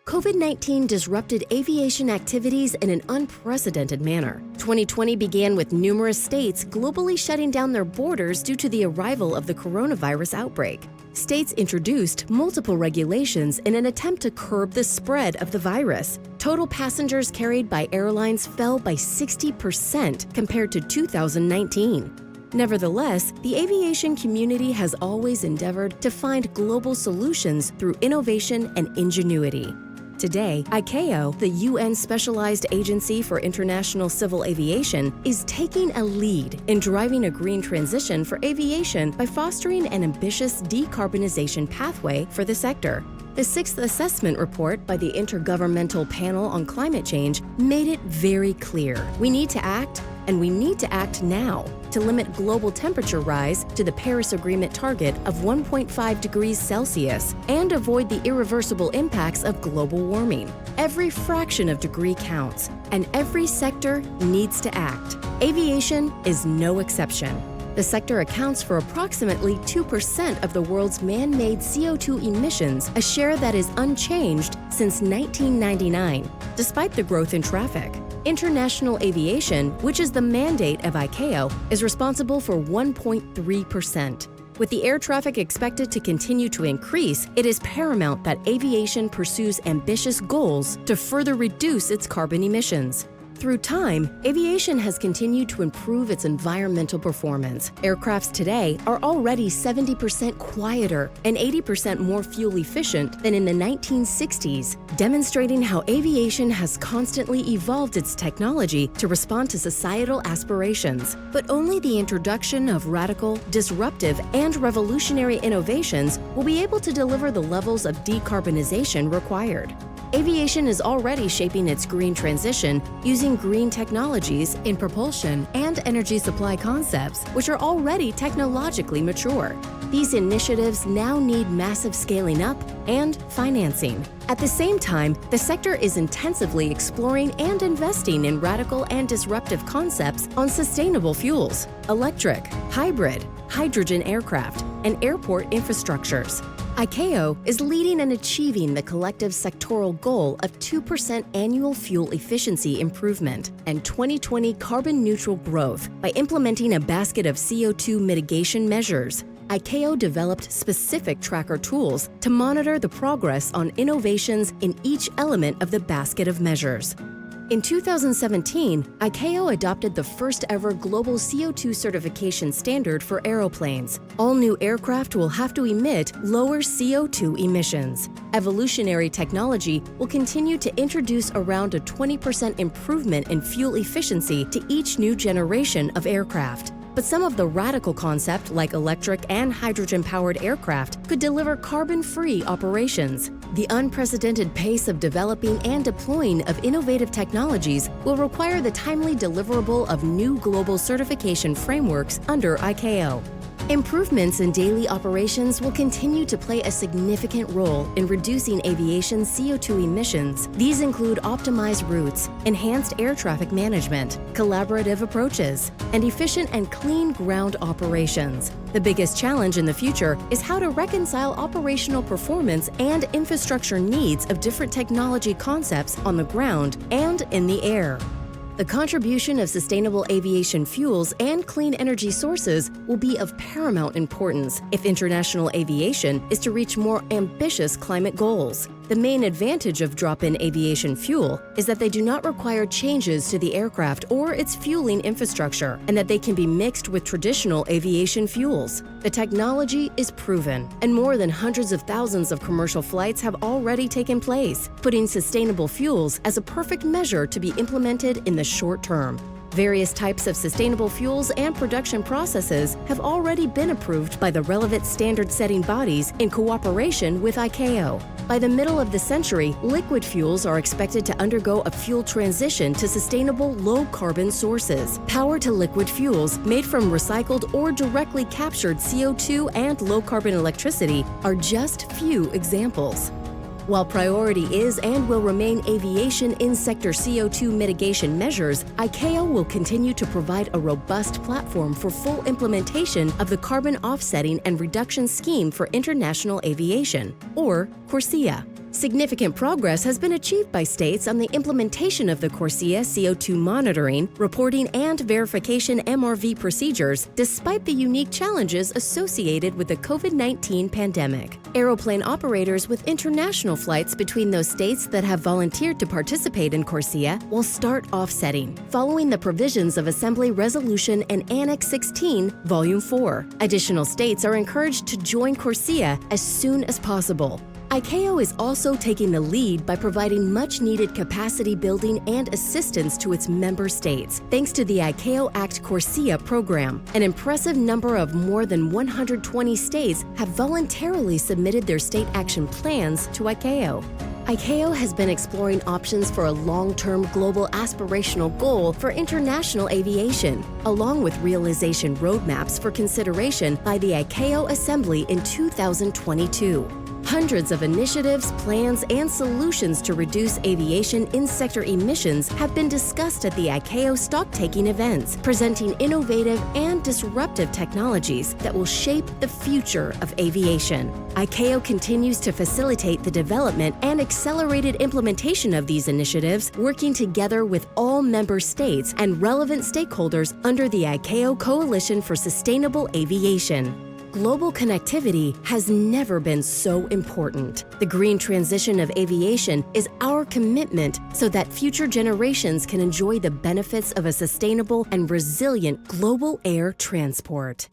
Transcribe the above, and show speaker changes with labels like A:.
A: COVID-19 disrupted aviation activities in an unprecedented manner. 2020 began with numerous states globally shutting down their borders due to the arrival of the coronavirus outbreak. States introduced multiple regulations in an attempt to curb the spread of the virus. Total passengers carried by airlines fell by 60% compared to 2019. Nevertheless, the aviation community has always endeavored to find global solutions through innovation and ingenuity. Today, ICAO, the UN Specialized Agency for International Civil Aviation, is taking a lead in driving a green transition for aviation by fostering an ambitious decarbonization pathway for the sector. The sixth assessment report by the Intergovernmental Panel on Climate Change made it very clear. We need to act, and we need to act now to limit global temperature rise to the Paris Agreement target of 1.5 degrees Celsius and avoid the irreversible impacts of global warming. Every fraction of degree counts, and every sector needs to act. Aviation is no exception. The sector accounts for approximately 2% of the world's man-made CO2 emissions, a share that is unchanged since 1999, despite the growth in traffic. International aviation, which is the mandate of ICAO, is responsible for 1.3%. With the air traffic expected to continue to increase, it is paramount that aviation pursues ambitious goals to further reduce its carbon emissions. Through time, aviation has continued to improve its environmental performance. Aircrafts today are already 70% quieter and 80% more fuel efficient than in the 1960s, demonstrating how aviation has constantly evolved its technology to respond to societal aspirations. But only the introduction of radical, disruptive, and revolutionary innovations will be able to deliver the levels of decarbonization required. Aviation is already shaping its green transition using green technologies in propulsion and energy supply concepts, which are already technologically mature. These initiatives now need massive scaling up and financing. At the same time, the sector is intensively exploring and investing in radical and disruptive concepts on sustainable fuels, electric, hybrid, hydrogen aircraft, and airport infrastructures. ICAO is leading and achieving the collective sectoral goal of 2% annual fuel efficiency improvement and 2020 carbon-neutral growth by implementing a basket of CO2 mitigation measures. ICAO developed specific tracker tools to monitor the progress on innovations in each element of the basket of measures. In 2017, ICAO adopted the first-ever global CO2 certification standard for aeroplanes. All new aircraft will have to emit lower CO2 emissions. Evolutionary technology will continue to introduce around a 20% improvement in fuel efficiency to each new generation of aircraft. But some of the radical concepts, like electric and hydrogen-powered aircraft, could deliver carbon-free operations. The unprecedented pace of developing and deploying of innovative technologies will require the timely deliverable of new global certification frameworks under ICAO. Improvements in daily operations will continue to play a significant role in reducing aviation's CO2 emissions. These include optimized routes, enhanced air traffic management, collaborative approaches, and efficient and clean ground operations. The biggest challenge in the future is how to reconcile operational performance and infrastructure needs of different technology concepts on the ground and in the air. The contribution of sustainable aviation fuels and clean energy sources will be of paramount importance if international aviation is to reach more ambitious climate goals. The main advantage of drop-in aviation fuel is that they do not require changes to the aircraft or its fueling infrastructure, and that they can be mixed with traditional aviation fuels. The technology is proven, and more than hundreds of thousands of commercial flights have already taken place, putting sustainable fuels as a perfect measure to be implemented in the short term. Various types of sustainable fuels and production processes have already been approved by the relevant standard-setting bodies in cooperation with ICAO. By the middle of the century, liquid fuels are expected to undergo a fuel transition to sustainable low-carbon sources. Power-to-liquid fuels made from recycled or directly captured CO2 and low-carbon electricity are just few examples. While priority is and will remain aviation in-sector CO2 mitigation measures, ICAO will continue to provide a robust platform for full implementation of the Carbon Offsetting and Reduction Scheme for International Aviation, or CORSIA. Significant progress has been achieved by states on the implementation of the CORSIA CO2 monitoring, reporting, and verification MRV procedures, despite the unique challenges associated with the COVID-19 pandemic. Aeroplane operators with international flights between those states that have volunteered to participate in CORSIA will start offsetting, following the provisions of Assembly Resolution and Annex 16, Volume 4. Additional states are encouraged to join CORSIA as soon as possible. ICAO is also taking the lead by providing much-needed capacity building and assistance to its member states, thanks to the ICAO Act CORSIA program. An impressive number of more than 120 states have voluntarily submitted their state action plans to ICAO. ICAO has been exploring options for a long-term global aspirational goal for international aviation, along with realization roadmaps for consideration by the ICAO Assembly in 2022. Hundreds of initiatives, plans, and solutions to reduce aviation in-sector emissions have been discussed at the ICAO stock-taking events, presenting innovative and disruptive technologies that will shape the future of aviation. ICAO continues to facilitate the development and accelerated implementation of these initiatives, working together with all member states and relevant stakeholders under the ICAO Coalition for Sustainable Aviation. Global connectivity has never been so important. The green transition of aviation is our commitment so that future generations can enjoy the benefits of a sustainable and resilient global air transport.